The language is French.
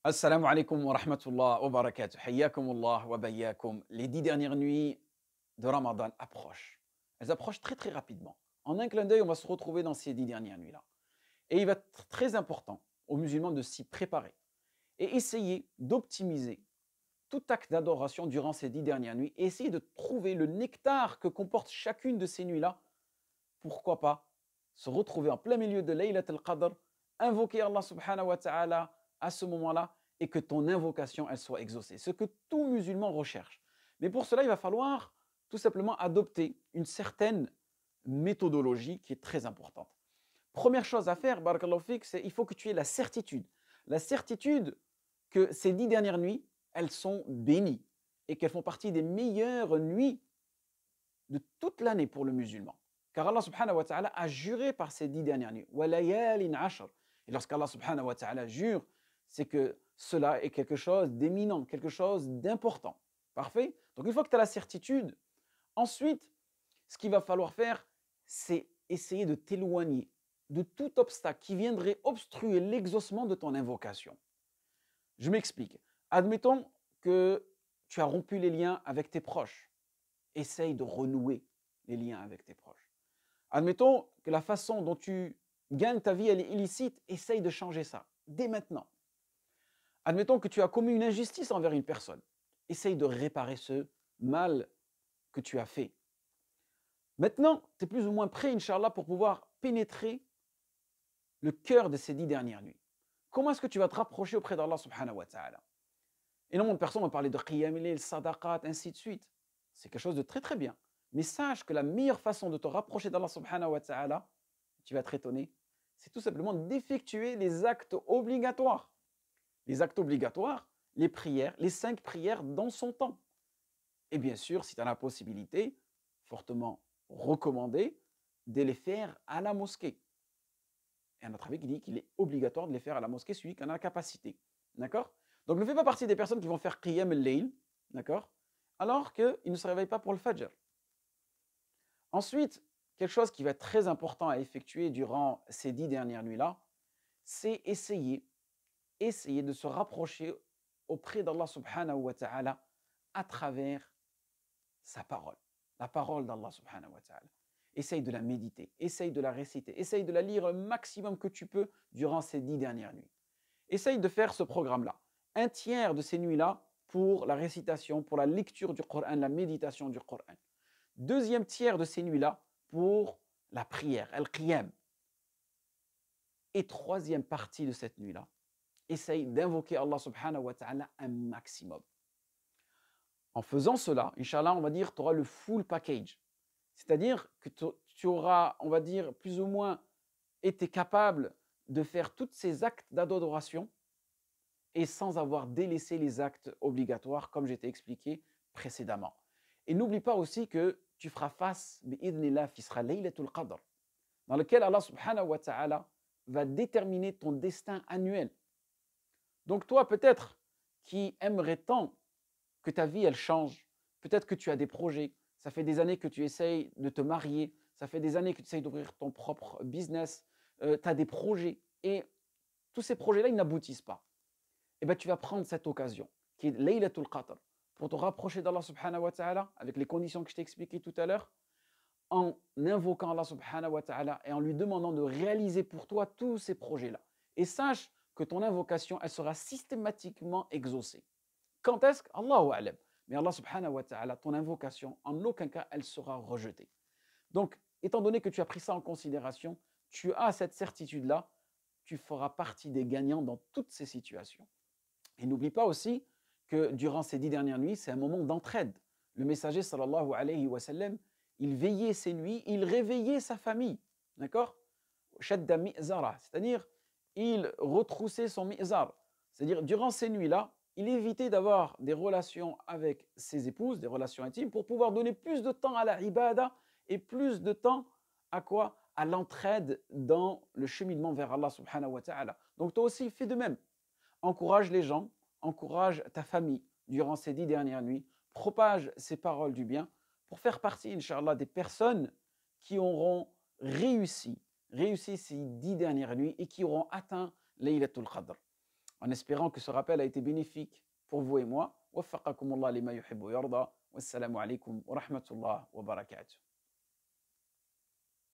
Assalamu alaikum wa rahmatullah wa barakatuh. Hayyakumullah wa bayyakum. Les 10 dernières nuits de Ramadan approchent. Elles approchent très très rapidement. En un clin d'œil, on va se retrouver dans ces 10 dernières nuits-là. Et il va être très important aux musulmans de s'y préparer et essayer d'optimiser tout acte d'adoration durant ces 10 dernières nuits et essayer de trouver le nectar que comporte chacune de ces nuits-là. Pourquoi pas se retrouver en plein milieu de Laylat al-Qadr, invoquer Allah subhanahu wa ta'ala à ce moment-là et que ton invocation, elle soit exaucée. Ce que tout musulman recherche. Mais pour cela, il va falloir tout simplement adopter une certaine méthodologie qui est très importante. Première chose à faire, barakallahu fik, c'est il faut que tu aies la certitude. La certitude que ces 10 dernières nuits, elles sont bénies et qu'elles font partie des meilleures nuits de toute l'année pour le musulman. Car Allah subhanahu wa ta'ala a juré par ces 10 dernières nuits. وَلَيَالٍ عَشْرٍ. Et lorsqu'Allah subhanahu wa ta'ala jure, c'est que cela est quelque chose d'éminent, quelque chose d'important. Parfait. Donc une fois que tu as la certitude, ensuite, ce qu'il va falloir faire, c'est essayer de t'éloigner de tout obstacle qui viendrait obstruer l'exaucement de ton invocation. Je m'explique. Admettons que tu as rompu les liens avec tes proches. Essaye de renouer les liens avec tes proches. Admettons que la façon dont tu gagnes ta vie, elle est illicite, essaye de changer ça, dès maintenant. Admettons que tu as commis une injustice envers une personne, essaye de réparer ce mal que tu as fait. Maintenant, tu es plus ou moins prêt, Inch'Allah, pour pouvoir pénétrer le cœur de ces 10 dernières nuits. Comment est-ce que tu vas te rapprocher auprès d'Allah subhanahu wa ta'ala? Énormément de personnes vont parler de qiyam al-layl, sadaqat, ainsi de suite. C'est quelque chose de très très bien. Mais sache que la meilleure façon de te rapprocher d'Allah subhanahu wa ta'ala, tu vas être étonné, c'est tout simplement d'effectuer les actes obligatoires. Les actes obligatoires, les prières, les 5 prières dans son temps. Et bien sûr, si tu as la possibilité, fortement recommandé, de les faire à la mosquée. Et un autre avis qui dit qu'il est obligatoire de les faire à la mosquée, celui qui en a la capacité. D'accord? Donc ne fais pas partie des personnes qui vont faire qiyam al-layl, d'accord? Alors qu'ils ne se réveillent pas pour le fajr. Ensuite, quelque chose qui va être très important à effectuer durant ces 10 dernières nuits-là, c'est essayer de se rapprocher auprès d'Allah subhanahu wa ta'ala à travers sa parole, la parole d'Allah subhanahu wa ta'ala. Essaye de la méditer, essaye de la réciter, essaye de la lire le maximum que tu peux durant ces 10 dernières nuits. Essaye de faire ce programme-là. Un tiers de ces nuits-là pour la récitation, pour la lecture du Coran, la méditation du Coran. Deuxième tiers de ces nuits-là pour la prière, al-qiyam. Et troisième partie de cette nuit-là, essaye d'invoquer Allah subhanahu wa ta'ala un maximum. En faisant cela, Inch'Allah, on va dire, tu auras le full package. C'est-à-dire que tu auras, on va dire, plus ou moins été capable de faire tous ces actes d'adoration et sans avoir délaissé les actes obligatoires, comme j'ai t'ai expliqué précédemment. Et n'oublie pas aussi que tu feras face, bi'idhnillah, qui sera Laylatul Qadr, dans lequel Allah subhanahu wa ta'ala va déterminer ton destin annuel. Donc toi, peut-être, qui aimerais tant que ta vie, elle change, peut-être que tu as des projets, ça fait des années que tu essayes de te marier, ça fait des années que tu essayes d'ouvrir ton propre business, tu as des projets, et tous ces projets-là, ils n'aboutissent pas. Eh bien, tu vas prendre cette occasion, qui est Laylatul Qadr, pour te rapprocher d'Allah subhanahu wa ta'ala, avec les conditions que je t'ai expliquées tout à l'heure, en invoquant Allah subhanahu wa ta'ala et en lui demandant de réaliser pour toi tous ces projets-là. Et sache que ton invocation, elle sera systématiquement exaucée. Quand est-ce qu'Allahu a'lam. Mais Allah subhanahu wa ta'ala, ton invocation, en aucun cas, elle sera rejetée. Donc, étant donné que tu as pris ça en considération, tu as cette certitude-là, tu feras partie des gagnants dans toutes ces situations. Et n'oublie pas aussi que durant ces 10 dernières nuits, c'est un moment d'entraide. Le messager sallallahu alayhi wa sallam, il veillait ses nuits, il réveillait sa famille. D'accord? Shadda mi'zara, c'est-à-dire il retroussait son mi'zar. C'est-à-dire durant ces nuits-là, il évitait d'avoir des relations avec ses épouses, des relations intimes, pour pouvoir donner plus de temps à la ibada et plus de temps à quoi? À l'entraide dans le cheminement vers Allah subhanahu wa ta'ala. Donc toi aussi, fais de même. Encourage les gens, encourage ta famille durant ces 10 dernières nuits, propage ces paroles du bien pour faire partie, Inch'Allah, des personnes qui auront réussi ces 10 dernières nuits et qui auront atteint Laylatul Qadr. en espérant que ce rappel a été bénéfique pour vous et moi. Waffaqakumullah lima yuhibbu yarda. Wassalamu alaikum wa rahmatullah wa barakatuh.